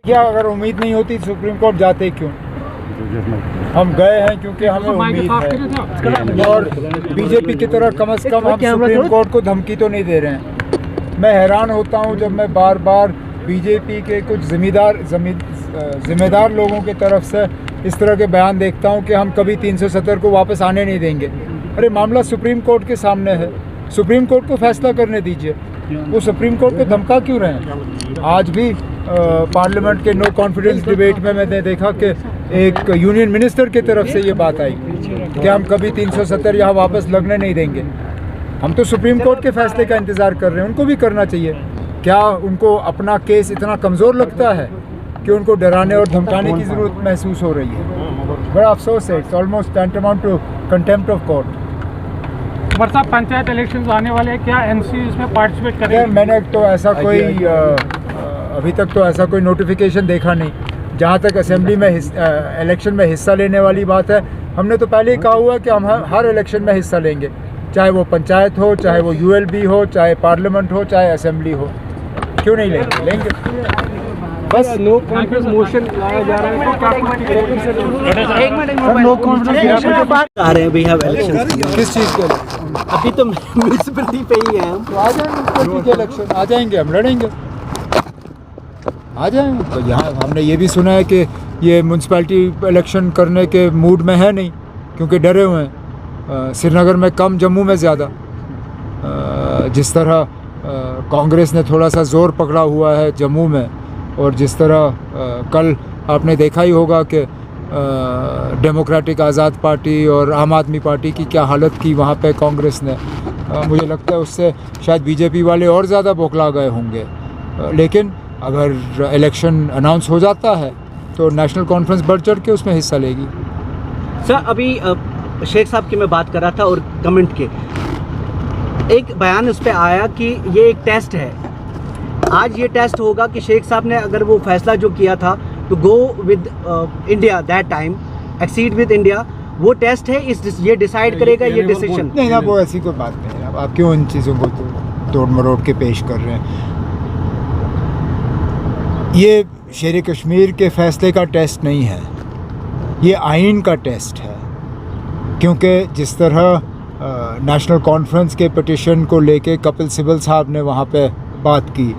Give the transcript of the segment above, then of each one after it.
क्या अगर उम्मीद नहीं होती सुप्रीम कोर्ट जाते क्यों? हम गए हैं क्योंकि हमें उम्मीद है, और बीजेपी की तरह कम से कम हम सुप्रीम कोर्ट को धमकी तो नहीं दे रहे हैं। मैं हैरान होता हूं जब मैं बार बार बीजेपी के कुछ जिम्मेदार लोगों की तरफ से इस तरह के बयान देखता हूं कि हम कभी 370 को वापस आने नहीं देंगे। अरे मामला सुप्रीम कोर्ट के सामने है, सुप्रीम कोर्ट को फैसला करने दीजिए। वो सुप्रीम कोर्ट को धमका क्यों रहे हैं? आज भी पार्लियामेंट के नो कॉन्फिडेंस डिबेट में मैंने देखा कि एक यूनियन मिनिस्टर की तरफ से ये बात आई कि हम कभी 370 यहाँ वापस लगने नहीं देंगे। हम तो सुप्रीम कोर्ट के फैसले का इंतज़ार कर रहे हैं, उनको भी करना चाहिए। क्या उनको अपना केस इतना कमज़ोर लगता है कि उनको डराने और धमकाने की ज़रूरत महसूस हो रही है? बड़ा अफसोस है। It's almost tantamount to contempt of court. बरसात पंचायत इलेक्शंस आने वाले हैं, क्या एनसी इसमें पार्टिसिपेट करेंगे? मैंने तो ऐसा कोई अभी तक तो ऐसा कोई नोटिफिकेशन देखा नहीं। जहाँ तक असेंबली में इलेक्शन में हिस्सा लेने वाली बात है, हमने तो पहले ही कहा हुआ कि हम हर इलेक्शन में हिस्सा लेंगे, चाहे वो पंचायत हो, चाहे वो यूएलबी हो, चाहे पार्लियामेंट हो, चाहे असेंबली हो। क्यों नहीं लेंगे? लेंगे। बस नो कॉन्फिडेंस मोशन लाया जा रहा है, तो क्या नो कॉन्फिडेंस आ रहे हैं? We have election. किस चीज़ के? अभी तो म्यूनिसिपैलिटी पे ही हैं हम। तो आ जाएंगे म्यूनिसिपैलिटी के इलेक्शन, आ जाएंगे, हम लड़ेंगे, आ जाएंगे। तो यहाँ हमने ये भी सुना है कि ये म्यूनिसिपैलिटी इलेक्शन करने के मूड में है नहीं, क्योंकि डरे हुए हैं। श्रीनगर में कम, जम्मू में ज़्यादा। जिस तरह कांग्रेस ने थोड़ा सा ज़ोर पकड़ा हुआ है जम्मू में, और जिस तरह कल आपने देखा ही होगा कि डेमोक्रेटिक आज़ाद पार्टी और आम आदमी पार्टी की क्या हालत की वहाँ पे कांग्रेस ने। मुझे लगता है उससे शायद बीजेपी वाले और ज़्यादा बौखला गए होंगे। लेकिन अगर इलेक्शन अनाउंस हो जाता है तो नेशनल कॉन्फ्रेंस बढ़ चढ़ के उसमें हिस्सा लेगी। सर, अभी शेख साहब की मैं बात कर रहा था और कमेंट के एक बयान उस पर आया कि ये एक टेस्ट है। आज ये टेस्ट होगा कि शेख साहब ने अगर वो फैसला जो किया था तो go with India that time, exceed with India, वो टेस्ट है। ये डिसाइड करेगा ये डिसीजन। नहीं ना, वो ऐसी कोई बात नहीं है। आप क्यों इन चीज़ों को तोड़ मरोड़ के पेश कर रहे हैं? ये शेर कश्मीर के फैसले का टेस्ट नहीं है, ये आइन का टेस्ट है। क्योंकि जिस तरह नेशनल कॉन्फ्रेंस के पिटिशन को लेके कपिल सिब्बल साहब ने वहाँ पे बात की,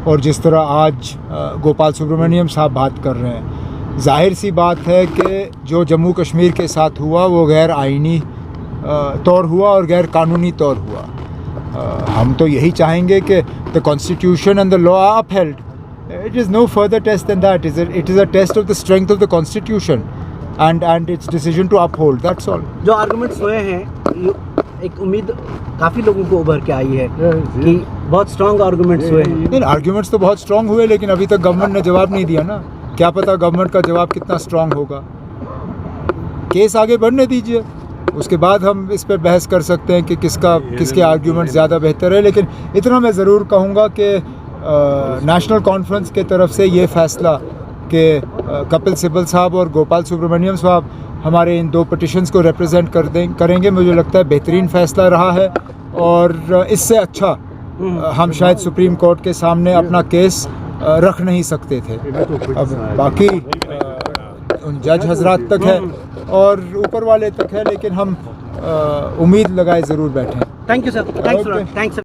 और जिस तरह आज गोपाल सुब्रमण्यम साहब बात कर रहे हैं, जाहिर सी बात है कि जो जम्मू कश्मीर के साथ हुआ वो गैर आइनी तौर हुआ और गैर कानूनी तौर हुआ। हम तो यही चाहेंगे कि the constitution and the law are upheld. It is no further test than that. It is a test of the strength of the constitution and its decision to uphold. That's all. जो arguments हुए हैं, एक उम्मीद काफ़ी लोगों को उभर के आई है कि बहुत स्ट्रॉन्ग आर्गुमेंट्स हुए हैं। नहीं, आर्गुमेंट्स तो बहुत स्ट्रॉन्ग हुए, लेकिन अभी तक गवर्नमेंट ने जवाब नहीं दिया ना। क्या पता गवर्नमेंट का जवाब कितना स्ट्रॉन्ग होगा। केस आगे बढ़ने दीजिए, उसके बाद हम इस पर बहस कर सकते हैं कि किसके आर्गुमेंट ज़्यादा बेहतर है। लेकिन इतना मैं ज़रूर कहूँगा कि नेशनल कॉन्फ्रेंस के तरफ से ये फ़ैसला कि कपिल सिब्बल साहब और गोपाल सुब्रमण्यम साहब हमारे इन दो पिटिशंस को रिप्रेजेंट करेंगे, मुझे लगता है बेहतरीन फ़ैसला रहा है। और इससे अच्छा हम शायद सुप्रीम कोर्ट के सामने अपना केस रख नहीं सकते थे। अब बाकी उन जज हजरात तक है और ऊपर वाले तक है, लेकिन हम उम्मीद लगाए ज़रूर बैठे हैं। Thank you sir. थैंक्स।